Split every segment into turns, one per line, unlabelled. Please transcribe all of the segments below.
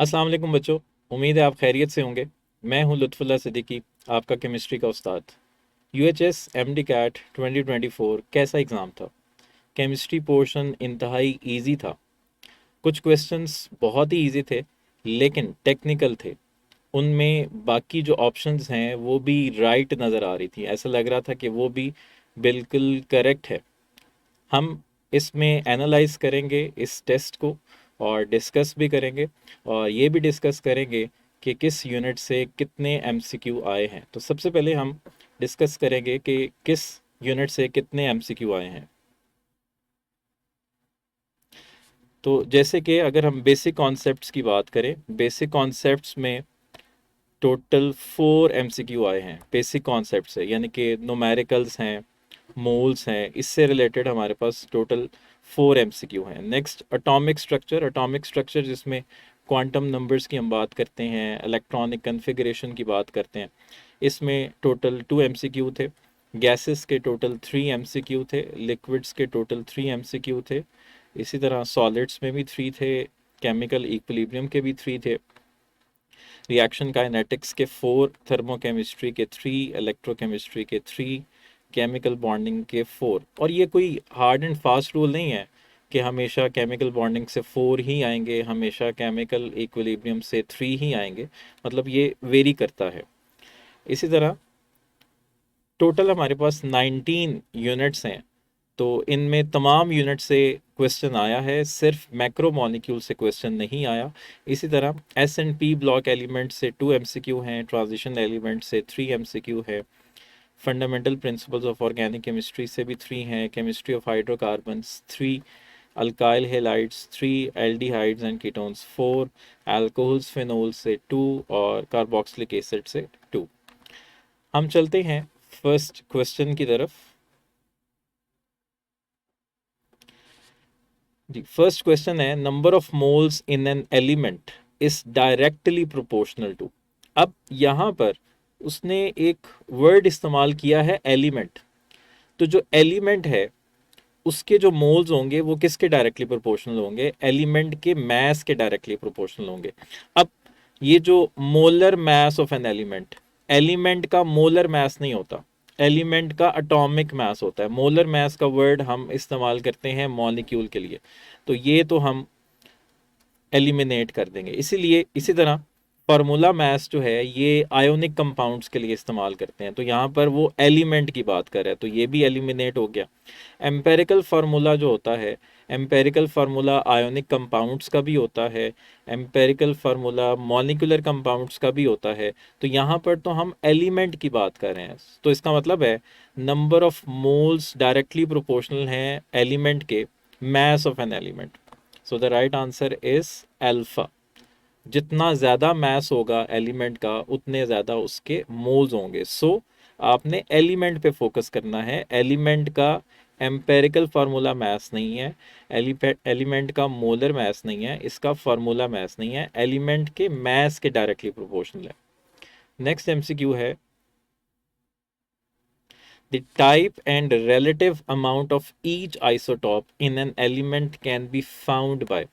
अस्सलाम वालेकुम बच्चों। उम्मीद है आप खैरियत से होंगे। मैं हूं लुत्फुल्लाह सिद्दीकी, आपका केमिस्ट्री का उस्ताद। यूएचएस एमडी कैट 2024 कैसा एग्ज़ाम था? केमिस्ट्री पोर्शन इंतहाई इजी था। कुछ क्वेश्चंस बहुत ही इजी थे लेकिन टेक्निकल थे। उनमें बाकी जो ऑप्शंस हैं वो भी राइट नज़र आ रही थी, ऐसा लग रहा था कि वो भी बिल्कुल करेक्ट है। हम इसमें एनालाइज करेंगे इस टेस्ट को और डिस्कस भी करेंगे, और ये भी डिस्कस करेंगे कि किस यूनिट से कितने एमसीक्यू आए हैं। तो सबसे पहले हम डिस्कस करेंगे कि किस यूनिट से कितने एमसीक्यू आए हैं। तो जैसे कि अगर हम बेसिक कॉन्सेप्ट्स की बात करें, बेसिक कॉन्सेप्ट्स में टोटल 4 एमसीक्यू आए हैं बेसिक कॉन्सेप्ट से, यानी कि न्यूमेरिकल्स हैं, मोल्स हैं, इससे रिलेटेड हमारे पास टोटल 4 एमसीक्यू हैं। Next atomic structure, atomic structure जिसमें क्वांटम नंबर्स की हम बात करते हैं, इलेक्ट्रॉनिक कन्फिग्रेशन की बात करते हैं, इसमें टोटल 2 एमसीक्यू थे। गैसेस के टोटल 3 एमसीक्यू थे, लिक्विड्स के टोटल 3 एमसीक्यू थे, इसी तरह सॉलिड्स में भी 3 थे, केमिकल इक्विलिब्रियम के भी 3 थे, रिएक्शन काइनेटिक्स के 4, थर्मोकेमिस्ट्री के 3, इलेक्ट्रोकेमिस्ट्री के 3, केमिकल बॉन्डिंग के 4। और ये कोई हार्ड एंड फास्ट रूल नहीं है कि हमेशा केमिकल बॉन्डिंग से 4 ही आएंगे, हमेशा केमिकल इक्विलिब्रियम से 3 ही आएंगे, मतलब ये वेरी करता है। इसी तरह टोटल हमारे पास 19 यूनिट्स हैं, तो इनमें तमाम यूनिट से क्वेश्चन आया है, सिर्फ मैक्रो मॉलिक्यूल से क्वेश्चन नहीं आया। इसी तरह S and P block element से 2 एमसीक्यू हैं, ट्रांजिशन एलिमेंट से 3 एमसीक्यू है, fundamental principles of organic chemistry से भी 3 हैं, chemistry of hydrocarbons 3, alkyl halides 3, aldehydes and ketones 4, alcohols phenol से 2 और कार्बोक्सिलिक एसिड से 2। हम चलते हैं फर्स्ट क्वेश्चन की तरफ। जी, फर्स्ट क्वेश्चन है, number of moles in an element is directly proportional to. अब यहाँ पर उसने एक वर्ड इस्तेमाल किया है एलिमेंट। तो जो एलिमेंट है उसके जो मोल्स होंगे वो किसके डायरेक्टली प्रोपोर्शनल होंगे? एलिमेंट के मास के डायरेक्टली प्रोपोर्शनल होंगे। अब ये जो molar mass of an element, element का मोलर मास नहीं होता, एलिमेंट का एटॉमिक मास होता है। मोलर मास का वर्ड हम इस्तेमाल करते हैं मॉलिक्यूल के लिए, तो ये तो हम एलिमिनेट कर देंगे। इसीलिए इसी तरह फार्मूला मास जो है ये आयोनिक कंपाउंड्स के लिए इस्तेमाल करते हैं, तो यहाँ पर वो एलिमेंट की बात कर रहा है, तो ये भी एलिमिनेट हो गया। एम्पेरिकल फार्मूला जो होता है, एम्पेरिकल फार्मूला आयोनिक कंपाउंड्स का भी होता है, एम्पेरिकल फार्मूला मॉलिक्यूलर कंपाउंड्स का भी होता है, तो यहाँ पर तो हम एलिमेंट की बात कर रहे हैं। तो इसका मतलब है number of moles directly proportional हैं एलिमेंट के mass of an element. So the right answer is alpha. जितना ज़्यादा मास होगा एलिमेंट का उतने ज़्यादा उसके मोल्स होंगे। सो आपने एलिमेंट पे फोकस करना है। एलिमेंट का एम्पेरिकल फार्मूला मास नहीं है, एलिमेंट का मोलर मास नहीं है, इसका फार्मूला मास नहीं है, एलिमेंट के मास के डायरेक्टली प्रोपोर्शनल है। नेक्स्ट एमसीक्यू है, the type and relative amount of each isotope in an element can be found by।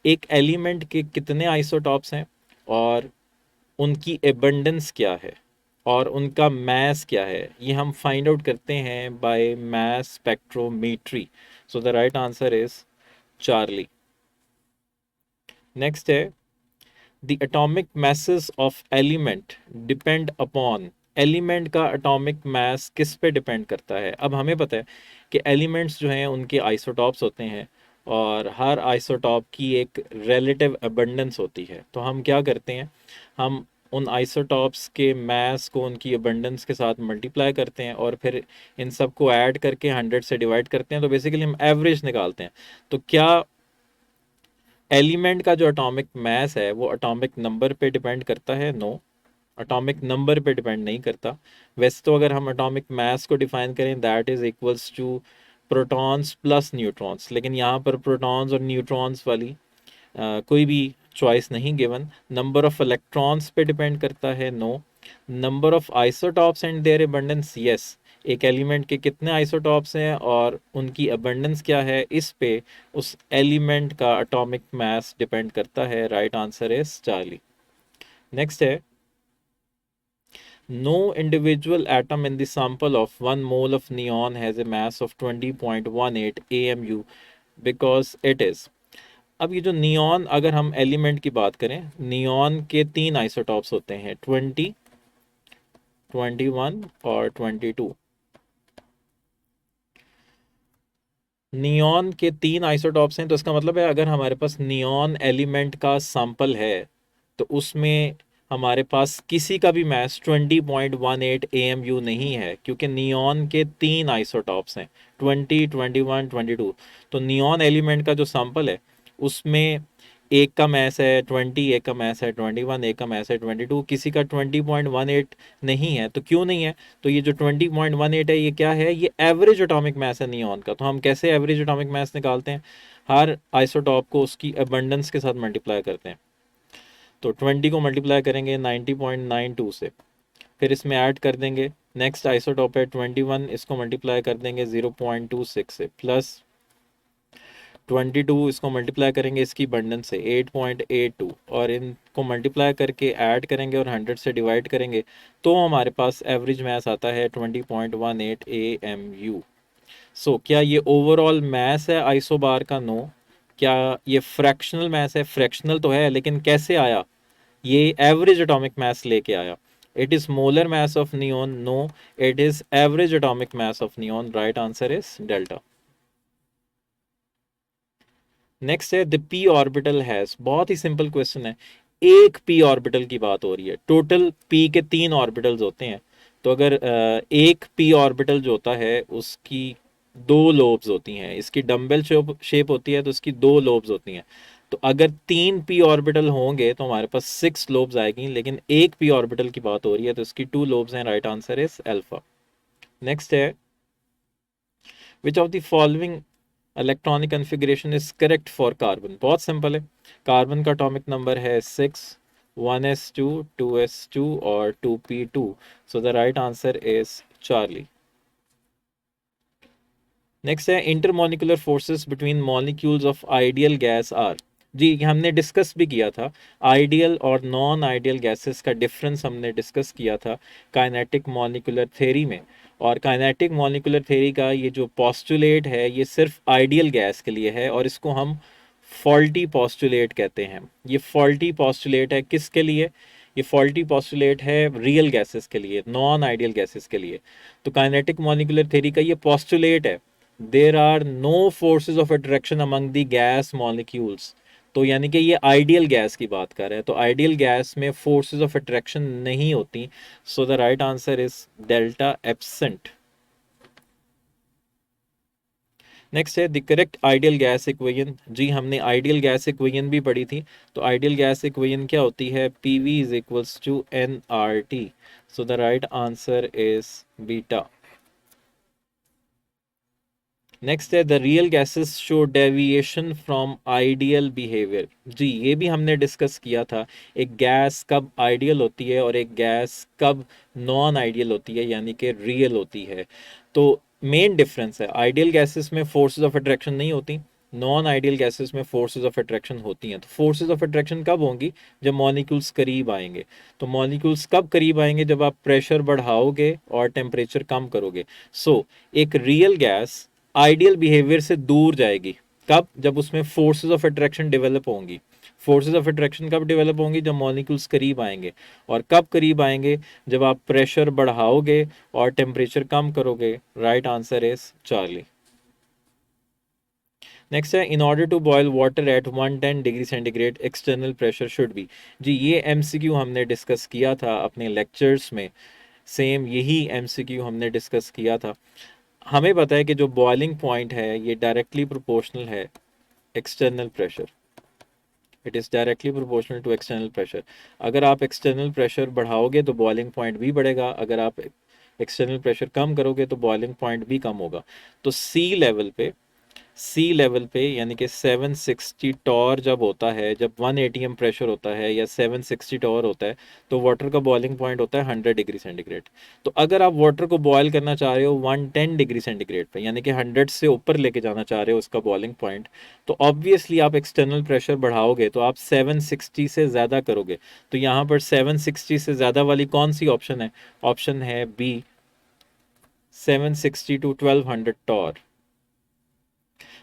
एक एलिमेंट के कितने आइसोटॉप्स हैं और उनकी एबंडेंस क्या है और उनका मास क्या है, ये हम फाइंड आउट करते हैं by mass spectrometry. So the right answer is Charlie. Next है, the atomic masses of element depend upon. Element का एटॉमिक मास किस पे डिपेंड करता है? अब हमें पता है कि एलिमेंट्स जो हैं उनके आइसोटॉप्स होते हैं और हर आइसोटॉप की एक रिलेटिव अबंडेंस होती है। तो हम क्या करते हैं, हम उन आइसोटॉप्स के मास को उनकी अबंडेंस के साथ मल्टीप्लाई करते हैं और फिर इन सब को ऐड करके 100 से डिवाइड करते हैं, तो बेसिकली हम एवरेज निकालते हैं। तो क्या एलिमेंट का जो एटॉमिक मास है वो एटॉमिक नंबर पे डिपेंड करता है? नो, एटॉमिक नंबर पे डिपेंड नहीं करता। वैसे तो अगर हम एटॉमिक मास को डिफाइन करें, that is equals to protons plus neutrons, लेकिन यहाँ पर प्रोटॉन्स और न्यूट्रॉन्स वाली कोई भी चॉइस नहीं गिवन। नंबर ऑफ इलेक्ट्रॉन्स पे डिपेंड करता है? No. Number of isotopes and their abundance, yes, एक एलिमेंट के कितने आइसोटॉप्स हैं और उनकी अबंडेंस क्या है, इस पे उस एलिमेंट का एटॉमिक मास डिपेंड करता है। Right answer is Charlie. Next है, no individual atom in the sample of 1 mole of neon has a mass of 20.18 AMU because it is. अब ये जो नियॉन, अगर हम एलिमेंट की बात करें, नियॉन के 3 आइसोटॉप्स होते हैं, 20, 21 और 22। नियॉन के 3 आइसोटॉप्स हैं, तो इसका मतलब है अगर हमारे पास नियॉन एलिमेंट का सैंपल है तो उसमें हमारे पास किसी का भी मास 20.18 AMU नहीं है, क्योंकि नियॉन के 3 आइसोटॉप्स हैं, 20, 21, 22। तो नियॉन एलिमेंट का जो सैंपल है उसमें एक का मास है 20, एक का मास है 21, एक का मास है 22, किसी का 20.18 नहीं है। तो क्यों नहीं है? तो ये जो 20.18 है, ये क्या है? ये एवरेज एटॉमिक मास है नियॉन का। तो हम कैसे एवरेज एटॉमिक मास निकालते हैं? हर आइसोटॉप को उसकी अबंडेंस के साथ मल्टीप्लाई करते हैं। तो 20 को मल्टीप्लाई करेंगे 90.92 से, फिर इसमें ऐड कर देंगे नेक्स्ट आइसोटॉप है 21, इसको मल्टीप्लाई कर देंगे 0.26 से, प्लस 22 इसको मल्टीप्लाई करेंगे इसकी बंडन से 8.82, और इनको मल्टीप्लाई करके ऐड करेंगे और 100 से डिवाइड करेंगे, तो हमारे पास एवरेज मास आता है 20.18 AMU। सो क्या ये ओवरऑल मास है आइसोबार का? नो। क्या ये फ्रैक्शनल मास है? फ्रैक्शनल तो है, लेकिन कैसे आया? ये एवरेज एटॉमिक मास लेके आया। It is molar mass of neon? No, it is average atomic mass of neon. Right answer is delta. Next है, द पी ऑर्बिटल हैज, बहुत ही सिंपल क्वेश्चन है, एक पी ऑर्बिटल की बात हो रही है। टोटल पी के 3 ऑर्बिटल्स होते हैं, तो अगर एक पी ऑर्बिटल जो होता है उसकी 2 लोब्स होती हैं, इसकी डम्बल शेप होती है तो इसकी 2 लोब्स होती हैं। तो अगर 3 पी ऑर्बिटल होंगे तो हमारे पास 6 लोब्स आएगी, लेकिन एक पी ऑर्बिटल की बात हो रही है तो इसकी 2 लोब्स हैं। Right answer is alpha. Next है, which of the following electronic configuration is correct for carbon? बहुत सिंपल है, कार्बन का एटॉमिक नंबर है 6, 1s2, 2s2 और 2p2। So the right answer is Charlie. Next है, intermolecular forces between molecules of ideal gas are. जी, हमने discuss भी किया था आइडियल और नॉन आइडियल गैसेस का डिफरेंस, हमने डिस्कस किया था काइनेटिक मॉलिक्यूलर थ्योरी में। और काइनेटिक मॉलिक्यूलर थ्योरी का ये जो पोस्टुलेट है ये सिर्फ आइडियल गैस के लिए है, और इसको हम फॉल्टी पोस्टुलेट कहते हैं। ये फॉल्टी पोस्टुलेट है किसके लिए? ये फॉल्टी पोस्टुलेट है रियल गैसेस के लिए, नॉन आइडियल गैसेस के लिए। तो काइनेटिक मॉलिक्यूलर थ्योरी का ये पोस्टुलेट है, there are no forces of attraction among the gas molecules. तो यानी कि ये आइडियल गैस की बात कर रहे हैं, तो आइडियल गैस में फोर्सेज ऑफ अट्रैक्शन नहीं होती। So the right answer is delta absent. Next है, the correct ideal gas equation. जी, हमने आइडियल गैस इक्वेशन भी पढ़ी थी। तो आइडियल गैस इक्वेशन क्या होती है? PV is equals to nRT। So the right answer is beta. Next है, the real gases show deviation from ideal behaviour. जी, ये भी हमने डिस्कस किया था, एक गैस कब आइडियल होती है और एक गैस कब नॉन आइडियल होती है, यानी कि रियल होती है। तो मेन डिफरेंस है, आइडियल गैसेस में फोर्सेस ऑफ अट्रैक्शन नहीं होती, नॉन आइडियल गैसेस में फोर्सेस ऑफ अट्रैक्शन होती हैं। तो फोर्सेस ऑफ अट्रैक्शन कब होंगी? जब मॉलिक्यूल्स करीब आएंगे। तो मॉलिक्यूल्स कब करीब आएंगे? जब आप प्रेशर बढ़ाओगे और टेम्परेचर कम करोगे। सो एक रियल गैस आइडियल बिहेवियर से दूर जाएगी कब? जब उसमें फोर्सेस ऑफ अट्रैक्शन डेवलप होंगी। फोर्सेस ऑफ अट्रैक्शन कब डेवलप होंगी? जब मॉलिक्यूल्स करीब आएंगे। और कब करीब आएंगे? जब आप प्रेशर बढ़ाओगे और टेम्परेचर कम करोगे। Right answer is Charlie. Next है, in order to boil water at 110 degree centigrade external pressure should be. जी, ये MCQ हमने डिस्कस किया था अपने लेक्चर्स में, सेम यही MCQ हमने डिस्कस किया था। हमें पता है कि जो बॉइलिंग पॉइंट है ये डायरेक्टली प्रोपोर्शनल है external pressure. It is directly proportional to external pressure. अगर आप एक्सटर्नल प्रेशर बढ़ाओगे तो बॉइलिंग पॉइंट भी बढ़ेगा, अगर आप एक्सटर्नल प्रेशर कम करोगे तो बॉइलिंग पॉइंट भी कम होगा। तो सी लेवल पे सी लेवल पे यानी कि 760 टॉर जब होता है, जब 1 एटीएम प्रेशर होता है या 760 टॉर होता है, तो वाटर का बॉइलिंग पॉइंट होता है 100 डिग्री सेंटीग्रेड। तो अगर आप वाटर को बॉयल करना चाह रहे हो 110 डिग्री सेंटीग्रेड पे, यानी कि 100 से ऊपर लेके जाना चाह रहे हो उसका बॉइलिंग पॉइंट, तो ऑब्वियसली आप एक्सटर्नल प्रेशर बढ़ाओगे, तो आप 760 से ज़्यादा करोगे। तो यहाँ पर 760 से ज़्यादा वाली कौन सी ऑप्शन है? ऑप्शन है बी, 760 टू 1200 टॉर।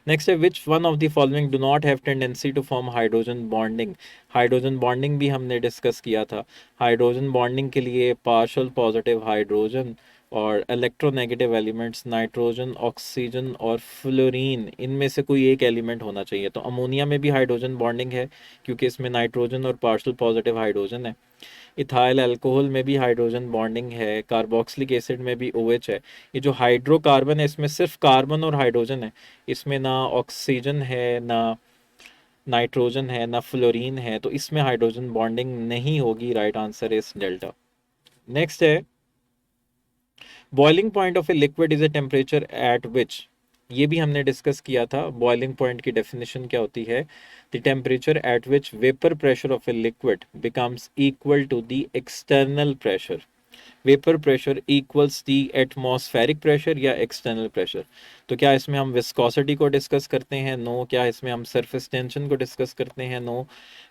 नेक्स्ट है which one of the following do not have tendency to form hydrogen bonding. Hydrogen bonding भी हमने डिस्कस किया था। हाइड्रोजन बॉन्डिंग के लिए पार्शल पॉजिटिव हाइड्रोजन और इलेक्ट्रोनेगेटिव एलिमेंट्स नाइट्रोजन, ऑक्सीजन और फ्लोरीन, इनमें से कोई एक एलिमेंट होना चाहिए। तो अमोनिया में भी हाइड्रोजन बॉन्डिंग है क्योंकि इसमें नाइट्रोजन और पार्शल पॉजिटिव हाइड्रोजन है। इथाइल अल्कोहल में भी हाइड्रोजन बॉन्डिंग है। कार्बोक्सिलिक एसिड में भी OH है। ये जो हाइड्रोकार्बन है इसमें सिर्फ कार्बन और हाइड्रोजन है, इसमें ना ऑक्सीजन है, ना नाइट्रोजन है, ना फ्लोरीन है, तो इसमें हाइड्रोजन बॉन्डिंग नहीं होगी। Right answer is delta. Next है boiling point of a liquid is a temperature at which. ये भी हमने डिस्कस किया था। बॉइलिंग पॉइंट की डेफिनेशन क्या होती है? The temperature at which vapour pressure of a liquid becomes equal to the external pressure. Vapour pressure equals the atmospheric pressure या एक्सटर्नल प्रेशर। तो क्या इसमें हम विस्कोसिटी को डिस्कस करते हैं? नो। क्या इसमें हम सरफेस टेंशन को डिस्कस करते हैं? नो।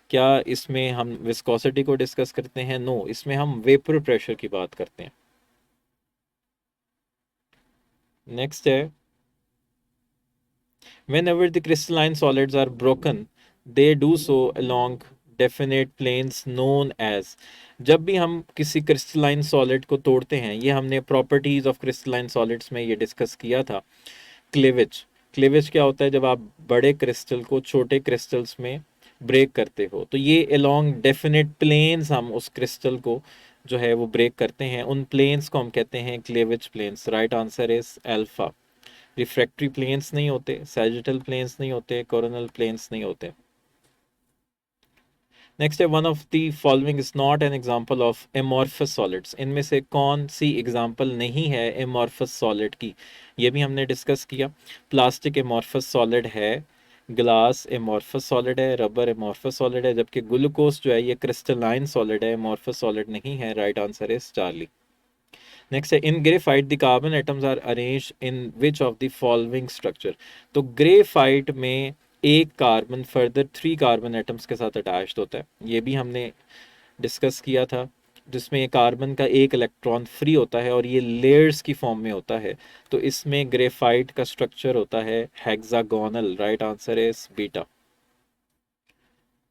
क्या इसमें हम विस्कोसिटी को डिस्कस करते हैं? नो। इसमें हम वेपर प्रेशर की बात करते हैं। नेक्स्ट है whenever the crystalline solids are broken they do so along definite planes known as। जब भी हम किसी क्रिस्टलाइन सॉलिड को तोड़ते हैं, ये हमने प्रॉपर्टीज ऑफ क्रिस्टलाइन सॉलिड्स में ये डिस्कस किया था। क्लीवेज, क्लीवेज क्या होता है? जब आप बड़े क्रिस्टल को छोटे क्रिस्टल्स में ब्रेक करते हो, तो ये अलोंग डेफिनेट प्लेन्स हम उस क्रिस्टल को जो है वो ब्रेक करते हैं। उन प्लेन्स को हम कहते हैं cleavage planes. Right answer is alpha. Refractory planes नहीं होते, सैजिटल प्लेन्स नहीं होते, कोरोनल प्लेन्स नहीं होते। नेक्स्ट है one of the following is not N example of amorphous solids. इनमें से कौन सी एग्जांपल नहीं है एमॉर्फस सॉलिड की? ये भी हमने डिस्कस किया। प्लास्टिक एमॉर्फस सॉलिड है, ग्लास एमॉर्फस सॉलिड है, रबर एमॉर्फस सॉलिड है, जबकि ग्लूकोज जो है ये क्रिस्टलाइन सॉलिड है, एमॉर्फस सॉलिड नहीं है। Right answer is Charlie. Next है in graphite the carbon atoms are arranged in which of the following structure. तो ग्रेफाइट में एक कार्बन फर्दर 3 कार्बन एटम्स के साथ अटैच्ड होता है। ये भी हमने डिस्कस किया था, जिसमें कार्बन का एक इलेक्ट्रॉन फ्री होता है और ये लेयर्स की फॉर्म में होता है। तो इसमें ग्रेफाइट का स्ट्रक्चर होता है hexagonal. Right answer is beta.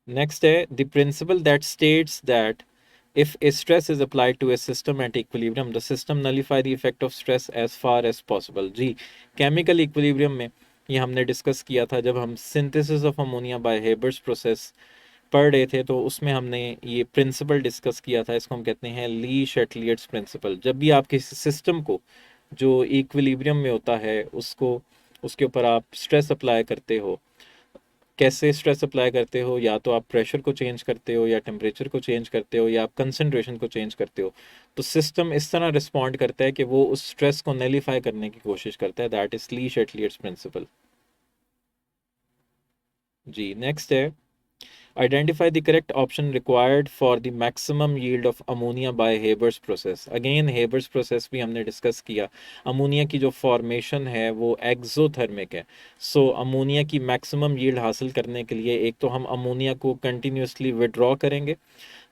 Next है the principle that states that if a stress is applied to a system at equilibrium the system nullify the effect of stress as far as possible। Ji, chemical equilibrium में ये हमने discuss किया था जब हम synthesis of ammonia bye Haber's process पढ़ रहे थे, तो उसमें हमने ये प्रिंसिपल डिस्कस किया था। इसको हम कहते हैं ली शैटलियर्स प्रिंसिपल। जब भी आप किसी सिस्टम को जो इक्विलिब्रियम में होता है उसको उसके ऊपर आप स्ट्रेस अप्लाई करते हो, कैसे स्ट्रेस अप्लाई करते हो? या तो आप प्रेशर को चेंज करते हो, या टेम्परेचर को चेंज करते हो, या आप कंसंट्रेशन को चेंज करते हो। तो सिस्टम इस तरह रिस्पॉन्ड करता है कि वो उस स्ट्रेस को नलीफाई करने की कोशिश करता है। That is Le Chatelier's principle. जी, नेक्स्ट है identify the correct option required for the maximum yield of ammonia by Haber's process। Again Haber's process भी हमने डिस्कस किया। अमोनिया की जो फॉर्मेशन है वो एक्सोथर्मिक है। सो अमोनिया की मैक्सिमम यील्ड हासिल करने के लिए एक तो हम अमोनिया को कंटिन्यूसली विड्रॉ करेंगे,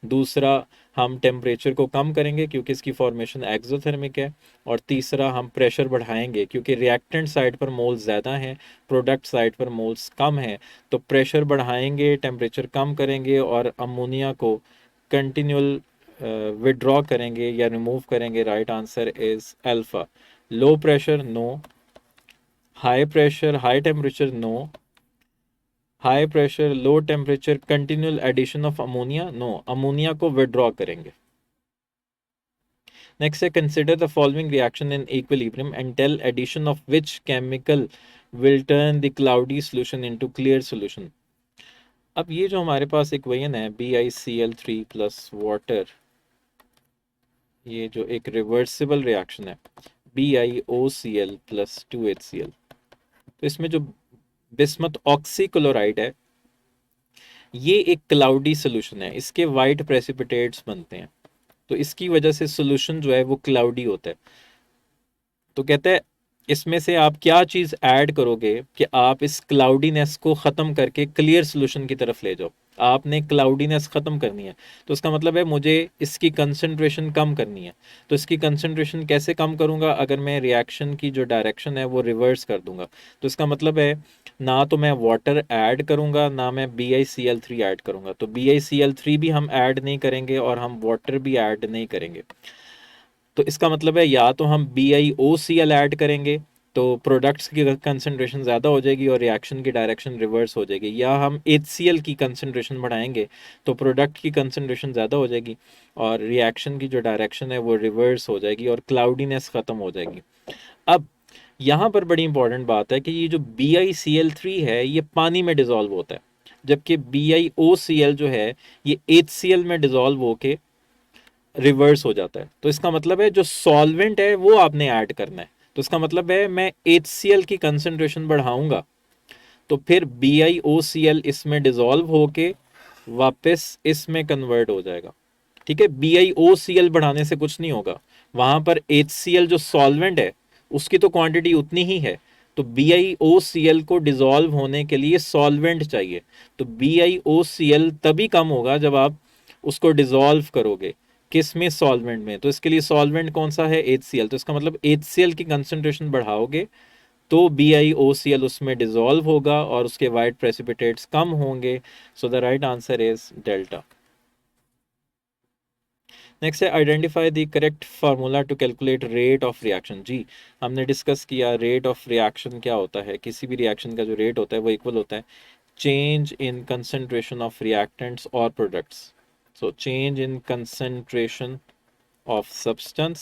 दूसरा हम टेम्परेचर को कम करेंगे क्योंकि इसकी फॉर्मेशन एक्सोथर्मिक है, और तीसरा हम प्रेशर बढ़ाएंगे क्योंकि रिएक्टेंट साइड पर मोल्स ज़्यादा हैं, प्रोडक्ट साइड पर मोल्स कम हैं। तो प्रेशर बढ़ाएंगे, टेम्परेचर कम करेंगे और अमोनिया को कंटिन्यूल विड्रॉ करेंगे या रिमूव करेंगे। Right answer is alpha. Low pressure no, high pressure high temperature no, high pressure low temperature continual addition of ammonia no, ammonia को विड्रॉ करेंगे। नेक्स्ट है consider the following reaction in equilibrium and tell addition of which chemical will turn the cloudy solution into clear solution. अब ये जो हमारे पास equation है BiCl3 plus water, ये जो एक रिवर्सिबल रिएक्शन है BiOCl प्लस 2HCl, तो इसमें जो बिस्मथ ऑक्सीक्लोराइड है, ये एक क्लाउडी सोल्यूशन है, इसके वाइट प्रेसिपिटेट्स बनते हैं, तो इसकी वजह से सोल्यूशन जो है वो क्लाउडी होता है। तो कहते हैं इसमें से आप क्या चीज़ ऐड करोगे कि आप इस क्लाउडीनेस को ख़त्म करके क्लियर सोल्यूशन की तरफ ले जाओ। आपने क्लाउडीनेस ख़त्म करनी है, तो इसका मतलब है मुझे इसकी कंसंट्रेशन कम करनी है। तो इसकी कंसंट्रेशन कैसे कम करूँगा? अगर मैं रिएक्शन की जो डायरेक्शन है वो रिवर्स कर दूंगा। तो इसका मतलब है ना तो मैं वाटर ऐड करूँगा, ना मैं BiCl3 ऐड करूँगा। तो BiCl3 भी हम ऐड नहीं करेंगे और हम वाटर भी ऐड नहीं करेंगे। तो इसका मतलब है या तो हम BiOCl ऐड करेंगे तो प्रोडक्ट्स की कंसंट्रेशन ज़्यादा हो जाएगी और रिएक्शन की डायरेक्शन रिवर्स हो जाएगी, या हम HCl की कंसंट्रेशन बढ़ाएंगे तो प्रोडक्ट की कंसंट्रेशन ज़्यादा हो जाएगी और रिएक्शन की जो डायरेक्शन है वो रिवर्स हो जाएगी और क्लाउडीनेस ख़त्म हो जाएगी। अब यहाँ पर बड़ी इंपॉर्टेंट बात है कि ये जो BiCl3 है ये पानी में डिज़ोल्व होता है, जबकि BiOCl जो है ये HCl में डिज़ोल्व होके रिवर्स हो जाता है। तो इसका मतलब है जो सॉल्वेंट है वो आपने ऐड करना है। तो इसका मतलब है मैं HCl की कंसंट्रेशन बढ़ाऊंगा तो फिर BiOCl इसमें डिसॉल्व होके वापस इसमें कन्वर्ट हो जाएगा। ठीक है, BiOCl बढ़ाने से कुछ नहीं होगा, वहां पर HCl जो सॉल्वेंट है उसकी तो क्वांटिटी उतनी ही है। तो BiOCl को डिसॉल्व होने के लिए सॉल्वेंट चाहिए। तो BiOCl तभी कम होगा जब आप उसको डिसॉल्व करोगे। किस में? सॉल्वेंट में। तो इसके लिए सॉल्वेंट कौन सा है? HCl। तो इसका मतलब HCl की कंसंट्रेशन बढ़ाओगे तो BiOCl उसमें डिसॉल्व होगा और उसके वाइट प्रेसिपिटेट्स कम होंगे। So the right answer is delta. Next है identify the correct formula to calculate rate of reaction. जी, हमने डिस्कस किया रेट ऑफ रिएक्शन क्या होता है। किसी भी रिएक्शन का जो रेट होता है वो इक्वल होता है change in concentration of reactants और products. So change in concentration of substance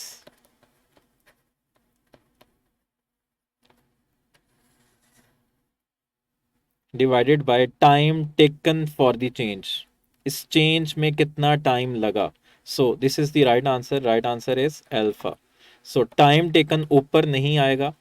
divided by time taken for the change। इस चेंज में कितना टाइम लगा। सो this is the right answer. Right answer is alpha. So time taken ऊपर नहीं आएगा,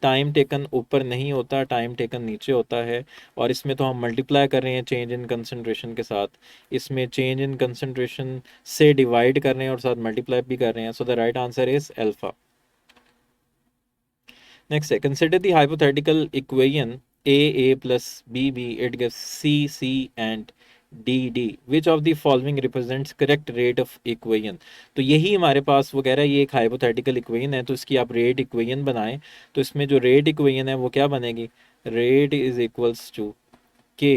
time taken ऊपर नहीं होता, टाइम टेकन नीचे होता है। और इसमें तो हम मल्टीप्लाई कर रहे हैं चेंज इन कंसंट्रेशन के साथ, इसमें चेंज इन कंसंट्रेशन से डिवाइड कर रहे हैं और साथ मल्टीप्लाई भी कर रहे हैं। सो the right answer is alpha. Next, consider the hypothetical equation A plus B, it gives C and D. Which of the following represents correct rate of equation? तो यही हमारे पास वो कह रहा है ये एक hypothetical equation है, तो इसकी आप rate equation बनाएं। तो इसमें जो rate equation है वो क्या बनेगी? Rate is equals to K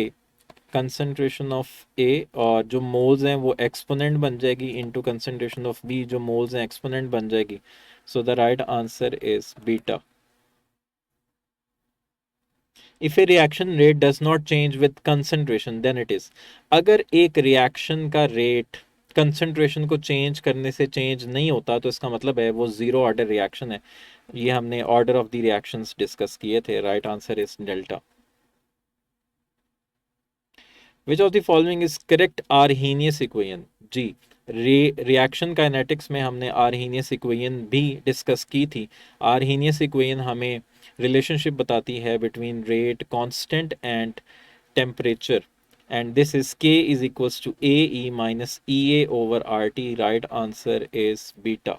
concentration of A और जो moles हैं वो exponent बन जाएगी into concentration of B, जो moles हैं exponent बन जाएगी। So the right answer is beta. If a reaction rate does not change with concentration, then it is। अगर एक रिएक्शन का रेट कंसंट्रेशन को चेंज करने से चेंज नहीं होता तो इसका मतलब है वो जीरो ऑर्डर रिएक्शन है। ये हमने order of the reactions discuss किए थे। Right answer is delta. Which of the following is correct Arrhenius equation. जी, रिएक्शन काइनेटिक्स में हमने आर्हीनियस इक्वेशन भी डिस्कस की थी। आर्हीनियस इक्वेशन हमें रिलेशनशिप बताती है between rate constant and temperature, and this is K is equals to AE minus EA over RT. Right answer is beta.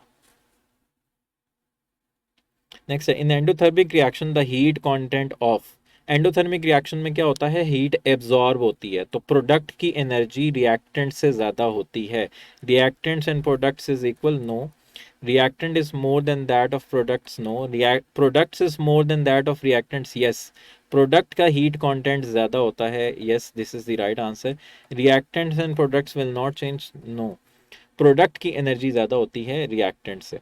Next है in endothermic reaction the heat content of। Endothermic reaction में क्या होता है? Heat absorb होती है, तो product की energy reactant से ज़्यादा होती है। Reactants and products is equal, no. reactant is more than that of products, no। products is more than that of reactants, yes। Product का हीट कंटेंट ज़्यादा होता है, yes, this is the right answer। reactants and products will not change, no। Product की energy ज़्यादा होती है reactant से।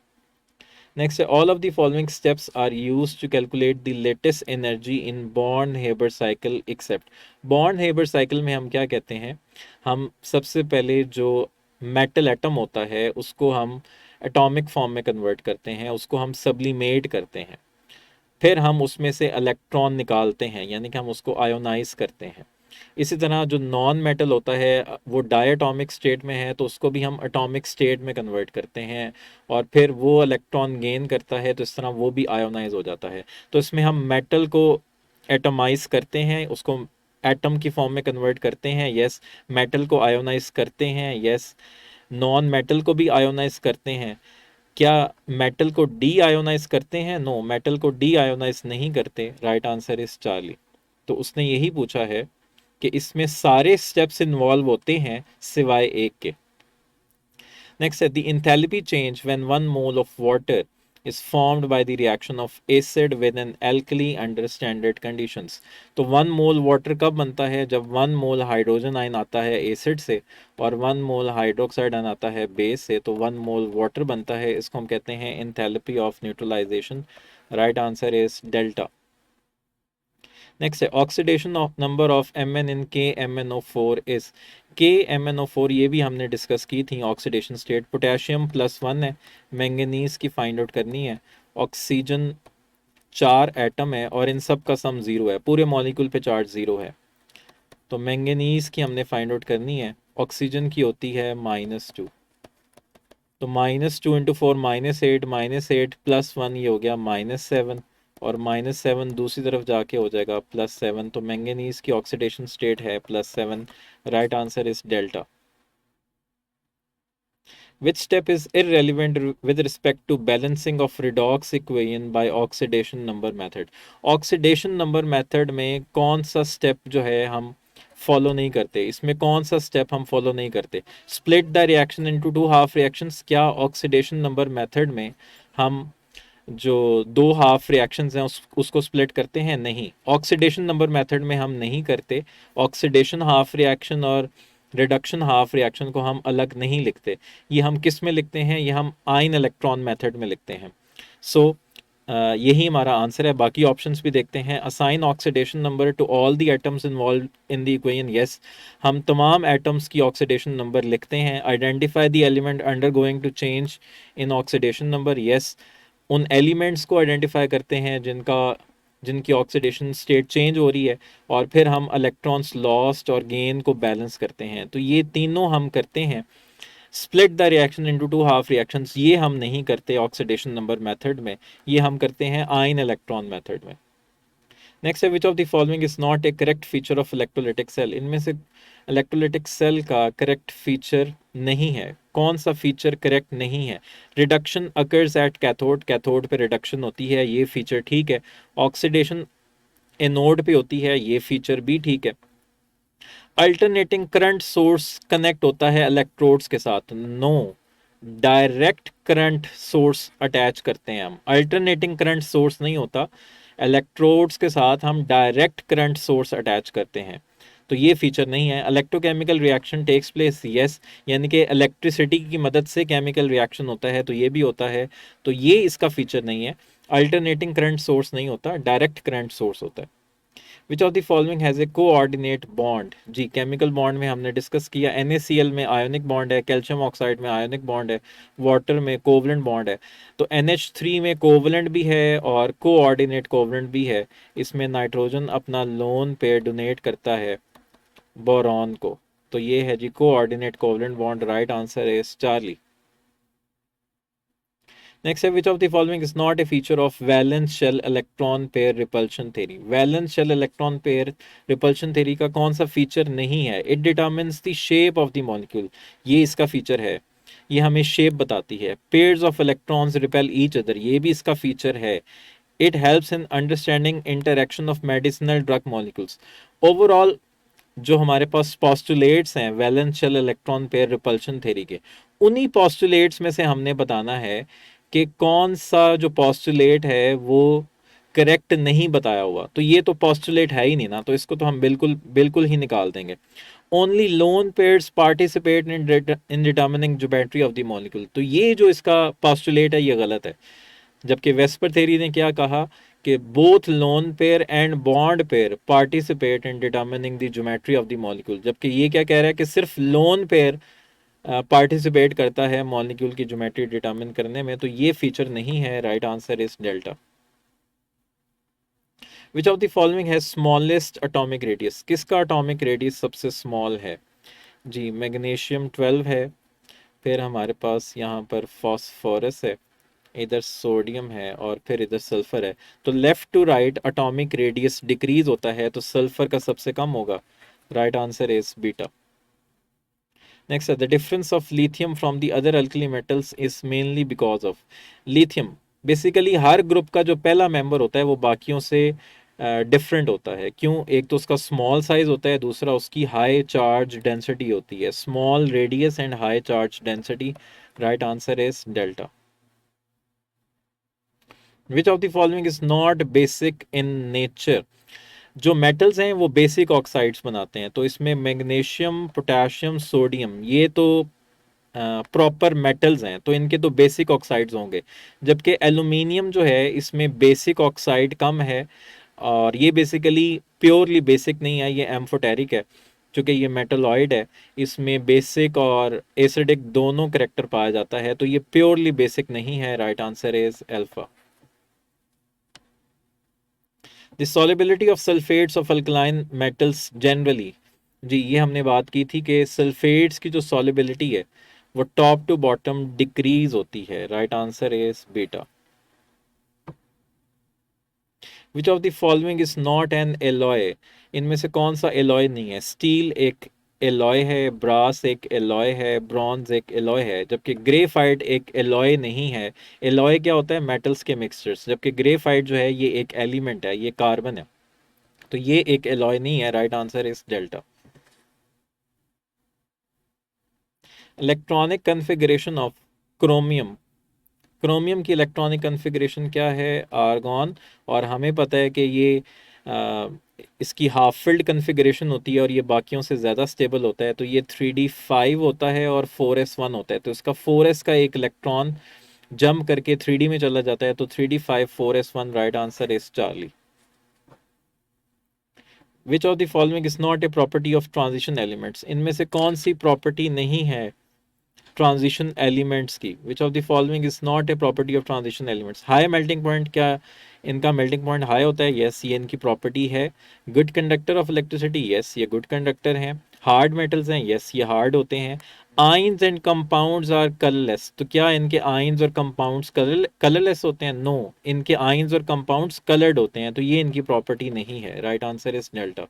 Next है all of the following steps are used to calculate the latest energy in Born Haber cycle except. Born Haber cycle में हम क्या कहते हैं? हम सबसे पहले जो मेटल एटम होता है उसको हम एटॉमिक फॉर्म में कन्वर्ट करते हैं, उसको हम सब्लिमेट करते हैं, फिर हम उसमें से इलेक्ट्रॉन निकालते हैं, यानी कि हम उसको आयोनाइज करते हैं। इसी तरह जो नॉन मेटल होता है वो डायटॉमिक स्टेट में है तो उसको भी हम एटॉमिक स्टेट में कन्वर्ट करते हैं और फिर वो इलेक्ट्रॉन गेन करता है, तो इस तरह वो भी आयोनाइज हो जाता है। तो इसमें हम मेटल को एटमाइज करते हैं, उसको एटम की फॉर्म में कन्वर्ट करते हैं, यस। मेटल को आयोनाइज करते हैं, यस। नॉन मेटल को भी आयोनाइज करते हैं। क्या मेटल को डी आयोनाइज करते हैं? नो, मेटल को डी आयोनाइज नहीं करते। Right answer is Charlie. तो उसने यही पूछा है कि इसमें सारे स्टेप्स इन्वॉल्व होते हैं सिवाय एक के। नेक्स्ट है the enthalpy change when 1 mole of water is formed by the reaction of acid with an alkali under standard conditions। तो 1 मोल वाटर कब बनता है? जब 1 मोल हाइड्रोजन आयन आता है एसिड से और 1 मोल हाइड्रोक्साइड आयन आता है बेस से, तो 1 मोल वाटर बनता है। इसको हम कहते हैं enthalpy of neutralisation. Right answer is delta. Next है oxidation of number of Mn in KMnO4 is. KMnO4 ये भी हमने डिस्कस की थी ऑक्सीडेशन स्टेट। पोटेशियम +1 है, मैंगनीज की फाइंड आउट करनी है। ऑक्सीजन 4 एटम है और इन सब का सम 0 है, पूरे मॉलिक्यूल पे चार्ज 0 है। तो मैंगनीज की हमने फाइंड आउट करनी है। ऑक्सीजन की होती है -2, तो -2 × 4 -8, -8 +1 ये हो गया -7 और -7 दूसरी तरफ जाके हो जाएगा +7। तो मैंगनीज की ऑक्सीडेशन स्टेट है +7। Right answer is delta. Which step is irrelevant with respect to balancing of redox equation by oxidation number method? Oxidation number method में कौन सा स्टेप जो है हम फॉलो नहीं करते? इसमें कौन सा स्टेप हम फॉलो नहीं करते? Split the reaction into 2 half reactions. क्या ऑक्सीडेशन नंबर मेथड में हम जो 2 हाफ रिएक्शंस हैं उसको स्प्लिट करते हैं? नहीं, ऑक्सीडेशन नंबर मेथड में हम नहीं करते। ऑक्सीडेशन हाफ रिएक्शन और रिडक्शन हाफ रिएक्शन को हम अलग नहीं लिखते। ये हम किस में लिखते हैं? ये हम आयन इलेक्ट्रॉन मेथड में लिखते हैं। सो यही हमारा आंसर है। बाकी ऑप्शंस भी देखते हैं। Assign oxidation number to all the atoms involve in the equation. Yes, हम तमाम एटम्स की ऑक्सीडेशन नंबर लिखते हैं। Identify the element undergoing to change in oxidation number. Yes, उन एलिमेंट्स को आइडेंटिफाई करते हैं जिनकी ऑक्सीडेशन स्टेट चेंज हो रही है, और फिर हम इलेक्ट्रॉन्स लॉस्ट और गेन को बैलेंस करते हैं। तो ये तीनों हम करते हैं। Split the reaction into 2 half reactions ये हम नहीं करते ऑक्सीडेशन नंबर मेथड में, ये हम करते हैं आयन इलेक्ट्रॉन मेथड में। नेक्स्ट है which of the following is not a correct feature of electrolytic cell. इनमें से इलेक्ट्रोलाइटिक सेल का करेक्ट फीचर नहीं है। कौन सा फीचर करेक्ट नहीं है? Reduction occurs at cathode, cathode पे रिडक्शन होती है, ये फीचर ठीक है। ऑक्सीडेशन एनोड पे होती है, ये फीचर भी ठीक है। अल्टरनेटिंग करंट सोर्स कनेक्ट होता है इलेक्ट्रोड्स के साथ, no. Direct current source attach करते हैं हम, अल्टरनेटिंग करंट सोर्स नहीं होता। इलेक्ट्रोड्स के साथ हम डायरेक्ट करंट सोर्स अटैच करते हैं, तो ये फीचर नहीं है। Electrochemical reaction takes place, yes, यानी कि इलेक्ट्रिसिटी की मदद से केमिकल रिएक्शन होता है, तो ये भी होता है, तो ये इसका फीचर नहीं है। अल्टरनेटिंग करंट सोर्स नहीं होता, डायरेक्ट करंट सोर्स होता है। Which of the following has a coordinate bond? जी, केमिकल बॉन्ड में हमने डिस्कस किया, NaCl में आयोनिक बॉन्ड है, कैल्शियम ऑक्साइड में आयोनिक बॉन्ड है, वाटर में कोवलेंट बॉन्ड है। तो NH3 में कोवलेंट भी है और कोऑर्डिनेट कोवलेंट भी है। इसमें नाइट्रोजन अपना लोन पेयर डोनेट करता है बोरॉन को, तो ये है जी coordinate covalent bond. Right answer is Charlie. Next है which of the following is not a feature of valence shell electron pair repulsion theory. Valence shell electron pair repulsion theory का कौन सा फीचर नहीं है? It determines the shape of the molecule, ये इसका feature है, ये हमें शेप बताती है। Pairs of electrons repel each other, ये भी इसका फीचर है। It helps in understanding interaction of medicinal drug molecules. Overall जो हमारे पास पॉस्टुलेट्स हैं valence shell electron pair repulsion theory के, उन्हीं पॉस्टुलेट्स में से हमने बताना है कि कौन सा जो पॉस्टुलेट है वो करेक्ट नहीं बताया हुआ। तो ये तो पॉस्टुलेट है ही नहीं ना, तो इसको तो हम बिल्कुल बिल्कुल ही निकाल देंगे। Only lone pairs participate in determining geometry of the molecule, तो ये जो इसका पॉस्टुलेट है ये गलत है। जबकि वेस्पर थ्योरी ने क्या कहा कि both lone pair and bond pair participate in determining the geometry of the molecule, जबकि ये क्या कह रहा है कि सिर्फ लोन पेयर पार्टिसिपेट करता है मॉलिक्यूल की ज्योमेट्री डिटर्मिन करने में, तो ये फीचर नहीं है। Right answer is delta. Which of the following है स्मॉलेस्ट एटॉमिक रेडियस? किसका एटॉमिक रेडियस सबसे स्मॉल है? जी, मैग्नीशियम 12 है, फिर हमारे पास यहाँ पर फॉस्फोरस है, इधर सोडियम है और फिर इधर सल्फर है, तो left to right atomic radius decrease होता है, तो सल्फर का सबसे कम होगा। Right answer is beta. Next है the difference of lithium from the other alkali metals is mainly because of. Lithium basically हर ग्रुप का जो पहला मेंबर होता है वो बाकियों से डिफरेंट होता है। क्यों? एक तो उसका स्मॉल साइज होता है, दूसरा उसकी हाई चार्ज डेंसिटी होती है। Small radius and high charge density. Right answer is delta. Which of the following is not basic in nature. जो मेटल्स हैं वो बेसिक ऑक्साइड्स बनाते हैं, तो इसमें मैग्नीशियम, पोटेशियम, सोडियम ये तो प्रॉपर मेटल्स हैं, तो इनके तो बेसिक ऑक्साइड्स होंगे। जबकि एल्यूमिनियम जो है इसमें बेसिक ऑक्साइड कम है, और ये बेसिकली प्योरली बेसिक नहीं है, ये एम्फोटेरिक है। चूँकि ये मेटलॉइड है, इसमें बेसिक और एसिडिक दोनों करेक्टर पाया जाता है, तो ये प्योरली बेसिक नहीं है। Right answer is alpha. The solubility of sulphates of alkaline metals generally. जी, ये हमने बात की थी कि सल्फेट्स की जो सॉलिबिलिटी है वो टॉप टू बॉटम डिक्रीज होती है। Right answer is beta. Which of the following is not N alloy. इनमें से कौन सा एलॉय नहीं है? स्टील एक एलॉय है, ब्रास एक एलॉय है, ब्रॉन्ज एक एलॉय है, जबकि ग्रेफाइट एक एलॉय नहीं है। एलॉय क्या होता है? मेटल्स के मिक्सचर्स, जबकि ग्रेफाइट जो है ये एक एलिमेंट है, ये कार्बन है, तो ये एक एलॉय नहीं है। Right answer is delta. Electronic configuration of chromium. Chromium की इलेक्ट्रॉनिक कन्फिग्रेशन क्या है? आर्गॉन। और हमें पता है कि ये आ, इसकी हाफ फिल्ड कन्फिग्रेशन होती है और ये बाकियों से ज़्यादा स्टेबल होता है, तो ये 3d5 होता है और 4s1 होता है, तो इसका 4s का एक इलेक्ट्रॉन जंप करके 3d में चला जाता है, तो 3d5 4s1। Right answer is Charlie. Which of the following is not a property of transition elements. इनमें से कौन सी प्रॉपर्टी नहीं है ट्रांजिशन एलिमेंट्स की? विच of the following is not a property of transition elements. High melting point, क्या इनका melting point high होता है? यस, ये इनकी प्रॉपर्टी है। Good conductor of electricity, yes ये गुड कंडक्टर हैं। हार्ड मेटल्स हैं, यस ये हार्ड होते हैं। Ions and compounds are colourless, तो क्या इनके आइंस और कंपाउंड्स कलरलेस होते हैं? नो, इनके आइंस और कंपाउंड्स कलर्ड होते हैं, तो ये इनकी प्रॉपर्टी नहीं है। Right answer is delta.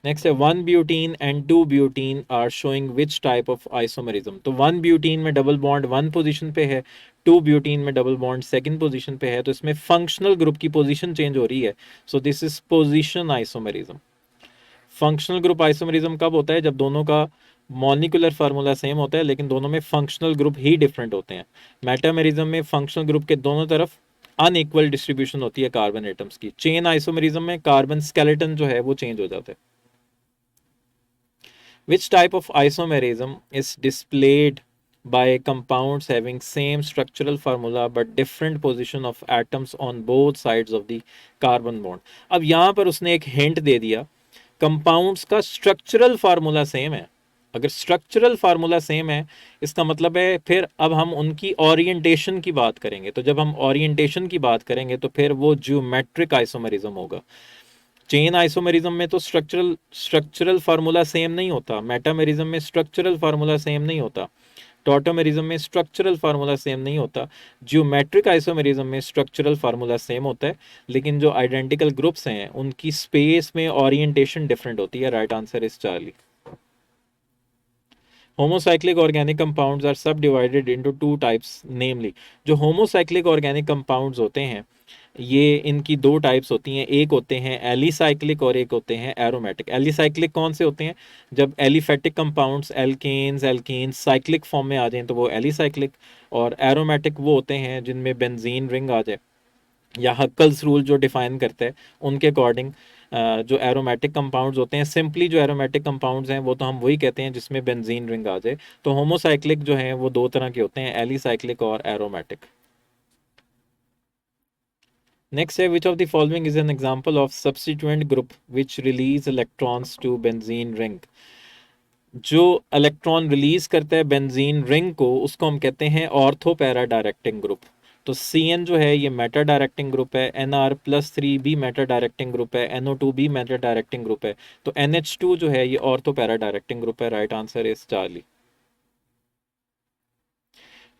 Next है one butene and two butene are showing which type of isomerism. तो वन ब्यूटीन में डबल बॉन्ड वन पोजीशन पे है, टू ब्यूटीन में डबल बॉन्ड सेकंड पोजीशन पे है, तो इसमें फंक्शनल ग्रुप की पोजीशन चेंज हो रही है, so this is position isomerism. Functional group isomerism कब होता है? जब दोनों का मॉलिक्यूलर फार्मूला सेम होता है लेकिन दोनों में फंक्शनल ग्रुप ही डिफरेंट होते हैं। मेटामेरिज्म में फंक्शनल ग्रुप के दोनों तरफ अनइक्वल डिस्ट्रीब्यूशन होती है कार्बन एटम्स की। चेन आइसोमरिज्म में कार्बन स्केलेटन जो है वो चेंज हो जाता है। Which type of isomerism is displayed by compounds having same structural formula but different position of atoms on both sides of the carbon bond? अब यहाँ पर उसने एक हिंट दे दिया, कंपाउंड्स का स्ट्रक्चरल फार्मूला सेम है। अगर स्ट्रक्चरल फार्मूला सेम है इसका मतलब है फिर अब हम उनकी ओरिएंटेशन की बात करेंगे, तो जब हम ओरिएंटेशन की बात करेंगे तो फिर वो ज्योमेट्रिक आइसोमरिज्म होगा। चेन आइसोमेरिज्म में तो स्ट्रक्चरल फार्मूला सेम नहीं होता, मेटामेरिज्म में स्ट्रक्चरल फार्मूला सेम नहीं होता, टॉटोमेरिज्म में स्ट्रक्चरल फार्मूला सेम नहीं होता, जियोमेट्रिक आइसोमेरिज्म में स्ट्रक्चरल फार्मूला सेम होता है, लेकिन जो आइडेंटिकल ग्रुप्स हैं उनकी स्पेस में ओरिएंटेशन डिफरेंट होती है। Right answer is Charlie. Homocyclic organic compounds are subdivided into two types, namely. जो होमोसाइक्लिक ऑर्गेनिक कंपाउंड्स होते हैं ये इनकी दो टाइप्स होती हैं, एक होते हैं एलिसाइक्लिक और एक होते हैं एरोमेटिक। एलिसाइक्लिक कौन से होते हैं? जब aliphatic compounds alkanes alkenes cyclic form में आ जाएं तो वो एलिसाइक्लिक, और एरोमेटिक वो होते हैं जिनमें बेंजीन रिंग आ जाए या हक्कल्स रूल जो डिफाइन करता है उनके अकॉर्डिंग जो एरोमेटिक कंपाउंड्स होते हैं, सिंपली जो एरोमेटिक कंपाउंड्स हैं वो तो हम वही कहते हैं जिसमें बेंजीन रिंग आ जाए। तो होमोसाइक्लिक जो हैं वो दो तरह के होते हैं, एलिसाइक्लिक और एरोमेटिक। नेक्स्ट है which of the following is an example of substituent group which release electrons to benzene ring. जो इलेक्ट्रॉन रिलीज करता है बेंजीन रिंग को उसको हम कहते हैं ऑर्थो पैरा डायरेक्टिंग ग्रुप। तो CN जो है ये मेटा डायरेक्टिंग ग्रुप है, NR+3 भी मेटा डायरेक्टिंग ग्रुप है, NO2 भी मेटा डायरेक्टिंग ग्रुप है, तो NH2 जो है ये ऑर्थो पैरा डायरेक्टिंग ग्रुप है। Right answer is Charlie.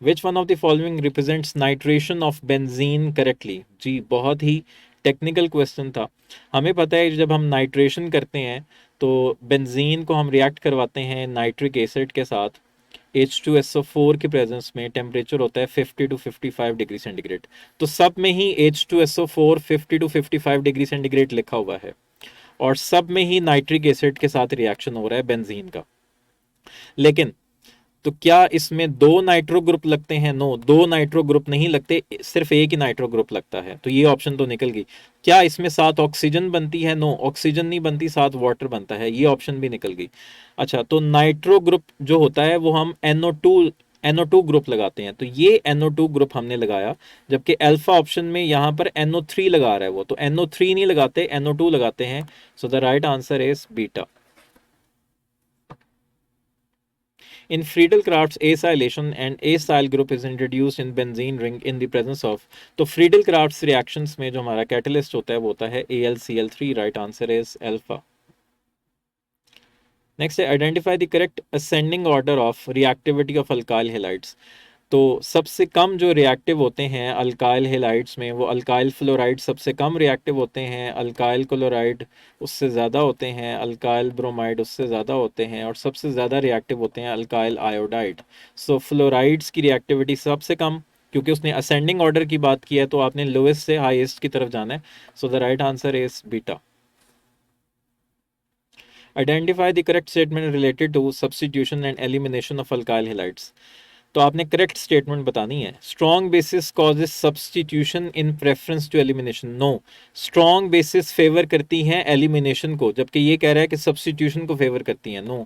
Which one of the following represents nitration of benzene correctly. जी बहुत ही टेक्निकल क्वेश्चन था। हमें पता है जब हम नाइट्रेशन करते हैं तो बेंजीन को हम रिएक्ट करवाते हैं नाइट्रिक एसिड के साथ, H2SO4 के प्रेजेंस में। टेम्परेचर होता है 50 to 55 डिग्री सेंटीग्रेड। तो सब में ही H2SO4 50 to 55 डिग्री सेंटीग्रेड लिखा हुआ है और सब में ही नाइट्रिक एसिड के साथ रिएक्शन हो रहा है बेंजीन का। लेकिन तो क्या इसमें दो नाइट्रो ग्रुप लगते हैं? नो, दो नाइट्रो ग्रुप नहीं लगते, सिर्फ एक ही नाइट्रो ग्रुप लगता है। तो ये ऑप्शन तो निकल गई। क्या इसमें साथ ऑक्सीजन बनती है? नो, ऑक्सीजन नहीं बनती, साथ वाटर बनता है। ये ऑप्शन भी निकल गई। अच्छा, तो नाइट्रो ग्रुप जो होता है वो हम NO2 ग्रुप लगाते हैं। तो ये NO2 ग्रुप हमने लगाया, जबकि अल्फा ऑप्शन में यहाँ पर NO3 लगा रहा है वो। तो NO3 नहीं लगाते, NO2 लगाते हैं। सो the right answer is beta. In Friedel-Crafts, acylation and acyl group is introduced in benzene ring in the presence of। तो Friedel-Crafts reactions में जो हमारा catalyst होता है वो होता है AlCl3। right answer is alpha। Next है identify the correct ascending order of reactivity of alkyl halides. तो सबसे कम जो रिएक्टिव होते हैं अल्काइल हेलाइड्स में, वो अल्काइल फ्लोराइड सबसे कम रिएक्टिव होते हैं, अल्काइल क्लोराइड उससे ज़्यादा होते हैं, अल्काइल ब्रोमाइड उससे ज़्यादा होते हैं, और सबसे ज़्यादा रिएक्टिव होते हैं अल्काइल आयोडाइड। सो फ्लोराइड्स की रिएक्टिविटी सबसे कम, क्योंकि उसने असेंडिंग ऑर्डर की बात की है तो आपने लोएस्ट से हाईएस्ट की तरफ जाना है। So the right answer is beta. Identify the correct statement related to substitution and elimination of alkyl halides. तो आपने करेक्ट स्टेटमेंट बतानी है। Strong bases causes substitution in preference to elimination. No, strong bases favour करती हैं elimination को, जबकि ये कह रहा है कि सब्स्टिट्यूशन को फेवर करती हैं। नो।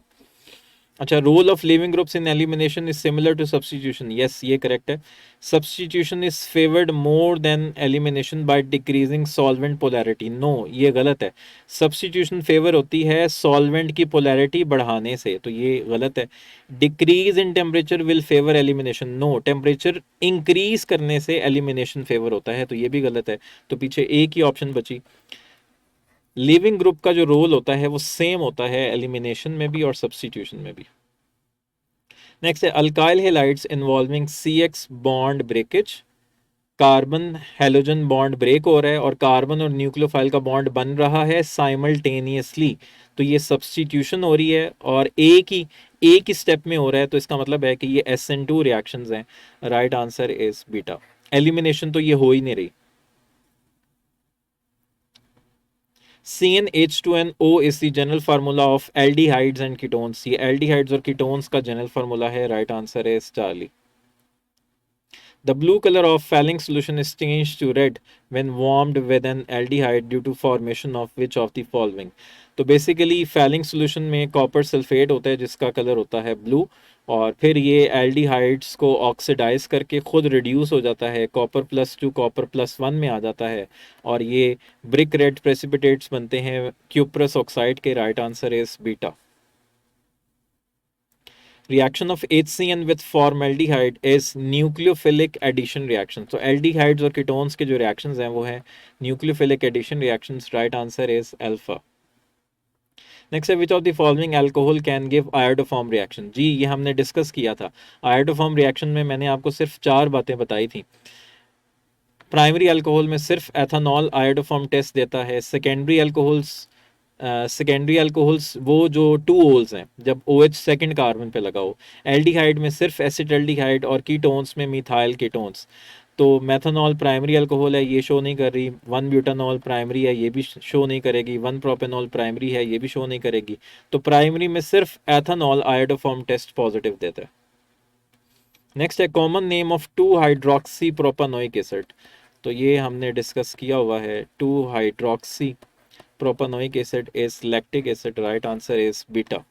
अच्छा, role of leaving groups in elimination is similar to substitution. Yes, ये करेक्ट है। Substitution is favoured more than elimination by decreasing solvent polarity. No, ये गलत है। सब्स्टिट्यूशन फेवर होती है सॉल्वेंट की पोलैरिटी बढ़ाने से, तो ये गलत है। Decrease in temperature will favour elimination. No, temperature increase करने से एलिमिनेशन फेवर होता है, तो ये भी गलत है। तो पीछे एक ही ऑप्शन बची। लिविंग ग्रुप का जो रोल होता है वो सेम होता है एलिमिनेशन में भी और सब्स्टिट्यूशन में भी। Next is alkyl halides involving CX bond breakage. Carbon halogen bond break हो रहा है और कार्बन और न्यूक्लियोफाइल का बॉन्ड बन रहा है साइमल्टेनियसली। तो ये सब्स्टिट्यूशन हो रही है और एक ही स्टेप में हो रहा है, तो इसका मतलब है कि ये SN2 रिएक्शंस हैं। Right answer is beta. Elimination तो ये हो ही नहीं रही। CnH2nO is the general formula of aldehydes and ketones। ये aldehydes और ketones का जनरल फार्मूला है। राइट आंसर है Charlie. The blue color of Fehling solution is changed to red when warmed with an aldehyde due to formation of which of the following। तो basically Fehling solution में copper sulphate होता है जिसका colour होता है blue, और फिर ये एल्डिहाइड्स को ऑक्सीडाइज करके खुद रिड्यूस हो जाता है, कॉपर+2 कॉपर+1 में आ जाता है, और ये ब्रिक रेड प्रेसिपिटेट्स बनते हैं क्यूप्रस ऑक्साइड के। Right answer is beta. Reaction of HCN with formaldehyde is nucleophilic addition reaction। तो aldehydes और ketones के जो reactions हैं वो हैं nucleophilic addition reactions। right answer is alpha। Next है which of the following alcohol can give iodoform reaction. जी ये हमने डिस्कस किया था। आयोडोफॉर्म रिएक्शन में मैंने आपको सिर्फ 4 बातें बताई थी। प्राइमरी अल्कोहल में सिर्फ एथेनॉल आयोडोफॉर्म टेस्ट देता है। सेकेंडरी अल्कोहल्स वो जो 2 ओल्स हैं, जब OH सेकेंड कार्बन पे लगा हो। एल्डिहाइड में सिर्फ एसिटाल्डिहाइड और कीटोन्स में मिथाइल कीटोन्स। तो मेथनॉल प्राइमरी अल्कोहल है, ये शो नहीं कर रही। 1 ब्यूटानॉल प्राइमरी है, ये भी शो नहीं करेगी। 1 प्रोपेनॉल प्राइमरी है, ये भी शो नहीं करेगी। तो प्राइमरी में सिर्फ एथेनॉल आयोडोफॉर्म टेस्ट पॉजिटिव देता है। नेक्स्ट है common name of 2 hydroxy propanoic acid. तो ये हमने डिस्कस किया हुआ है। 2 hydroxy propanoic acid is lactic acid. Right answer is beta.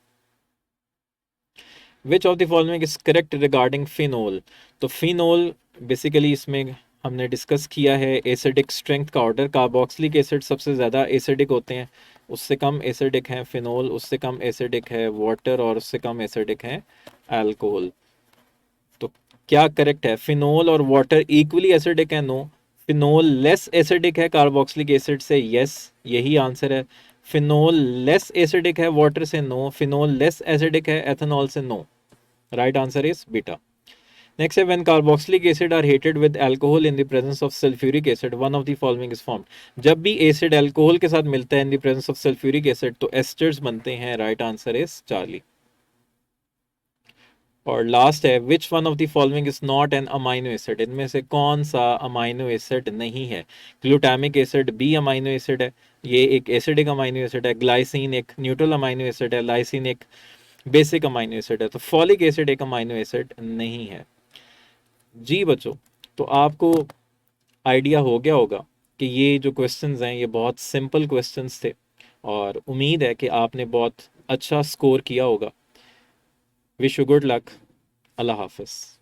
Which of the following is correct regarding phenol. तो फिनोल बेसिकली इसमें हमने डिस्कस किया है एसिडिक स्ट्रेंथ का ऑर्डर। कार्बोक्सिलिक एसिड सबसे ज़्यादा एसिडिक होते हैं, उससे कम एसिडिक है फिनोल, उससे कम एसिडिक है वाटर, और उससे कम एसिडिक है अल्कोहल। तो क्या करेक्ट है? फिनोल और वाटर इक्वली एसिडिक है? नो। फिनोल लेस एसिडिक है कार्बोक्सिलिक एसिड से? यस, यही आंसर है। फिनोल लेस एसिडिक है वाटर से? नो। फिनोल लेस एसिडिक है एथेनॉल से? No. Right answer is beta. Next है when carboxylic acid are heated with alcohol in the presence of sulphuric acid one of the following is formed. जब भी acid alcohol के साथ मिलता है in the presence of sulphuric acid तो esters बनते हैं। Right answer is Charlie. और लास्ट है which one of the following is not an amino acid. इनमें से कौन सा अमाइनो एसिड नहीं है। ग्लूटामिक एसिड बी अमाइनो एसिड है, ये एक एसिडिक अमाइनो एसिड है। ग्लाइसिन एक न्यूट्रल अमाइनो एसिड है। लाइसिन एक बेसिक अमाइनो एसिड है। तो फॉलिक एसिड एक अमाइनो एसिड नहीं है। जी बच्चों, तो आपको आइडिया हो गया होगा कि ये जो क्वेश्चंस हैं ये बहुत सिंपल क्वेश्चंस थे और उम्मीद है कि आपने बहुत अच्छा स्कोर किया होगा। Wish you good luck. अल्लाह हाफिज़।